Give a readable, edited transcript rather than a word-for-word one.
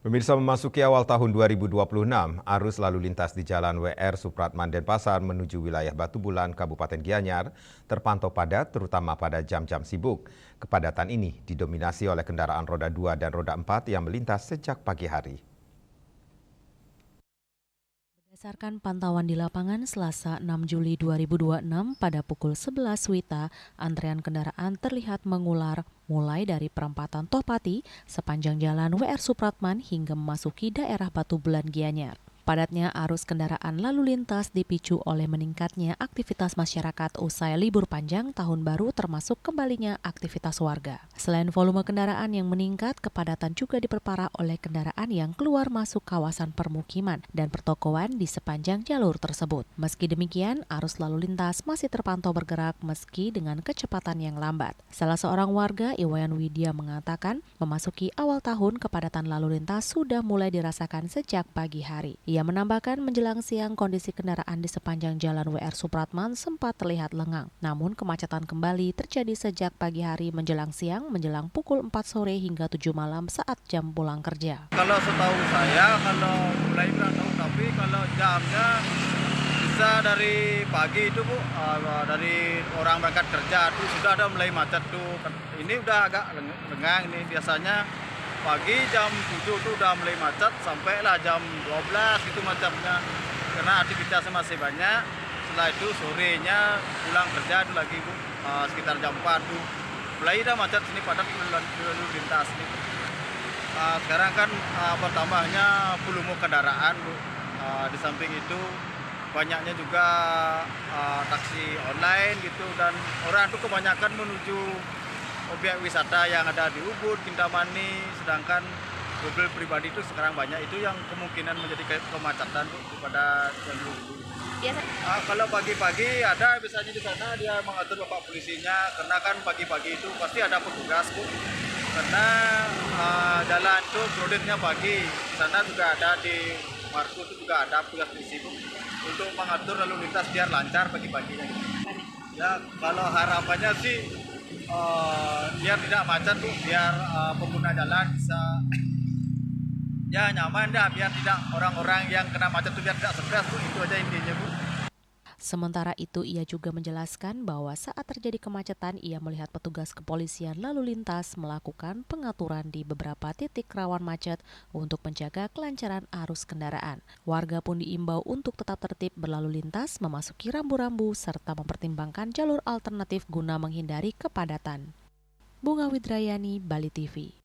Pemirsa, memasuki awal tahun 2026, arus lalu lintas di Jalan WR Supratman Denpasar menuju wilayah Batu Bulan, Kabupaten Gianyar terpantau padat terutama pada jam-jam sibuk. Kepadatan ini didominasi oleh kendaraan roda 2 dan roda 4 yang melintas sejak pagi hari. Berdasarkan pantauan di lapangan Selasa 6 Juli 2026 pada pukul 11 WITA, antrean kendaraan terlihat mengular mulai dari perempatan Tohpati sepanjang jalan WR Supratman hingga memasuki daerah Batu Bulan Gianyar. Padatnya arus kendaraan lalu lintas dipicu oleh meningkatnya aktivitas masyarakat usai libur panjang tahun baru termasuk kembalinya aktivitas warga. Selain volume kendaraan yang meningkat, kepadatan juga diperparah oleh kendaraan yang keluar masuk kawasan permukiman dan pertokoan di sepanjang jalur tersebut. Meski demikian, arus lalu lintas masih terpantau bergerak meski dengan kecepatan yang lambat. Salah seorang warga, Iwayan Widya, mengatakan memasuki awal tahun kepadatan lalu lintas sudah mulai dirasakan sejak pagi hari. Ia menambahkan menjelang siang kondisi kendaraan di sepanjang jalan WR Supratman sempat terlihat lengang. Namun kemacetan kembali terjadi sejak pagi hari menjelang siang, menjelang pukul 4 sore hingga 7 malam saat jam pulang kerja. Kalau setahu saya, kalau mulai nggak tahu, tapi kalau jamnya bisa dari pagi itu Bu, dari orang berangkat kerja itu sudah ada mulai macet tuh. Ini udah agak lengang nih, biasanya pagi jam 7 tuh udah mulai macet sampailah jam 12 itu macetnya. Karena aktivitasnya masih banyak. Setelah itu sorenya pulang kerja itu lagi Bu, sekitar jam 4 tuh. Mulai udah macet sini padat lalu lintas nih. Sekarang kan bertambahnya volume kendaraan Bu. Di samping itu banyaknya juga taksi online gitu, dan orang tuh kebanyakan menuju objek wisata yang ada di Ubud, Kintamani, sedangkan mobil pribadi itu sekarang banyak, itu yang kemungkinan menjadi kemacetan Bu, daripada yang dulu. Kalau pagi-pagi ada biasanya di sana dia mengatur bapak polisinya, karena kan pagi-pagi itu pasti ada petugas Bu. Karena jalan itu produknya pagi, di sana juga ada di Marku itu juga ada petugas polisi Bu, untuk mengatur lalu lintas biar lancar pagi-paginya. Ya kalau harapannya sih biar tidak macet tuh, biar pengguna jalan bisa ya nyaman dah, biar tidak orang-orang yang kena macet tuh biar tidak stres tuh, itu aja intinya Bu. Sementara itu, ia juga menjelaskan bahwa saat terjadi kemacetan, ia melihat petugas kepolisian lalu lintas melakukan pengaturan di beberapa titik rawan macet untuk menjaga kelancaran arus kendaraan. Warga pun diimbau untuk tetap tertib berlalu lintas, memasuki rambu-rambu, serta mempertimbangkan jalur alternatif guna menghindari kepadatan. Bunga Widrayani, Bali TV.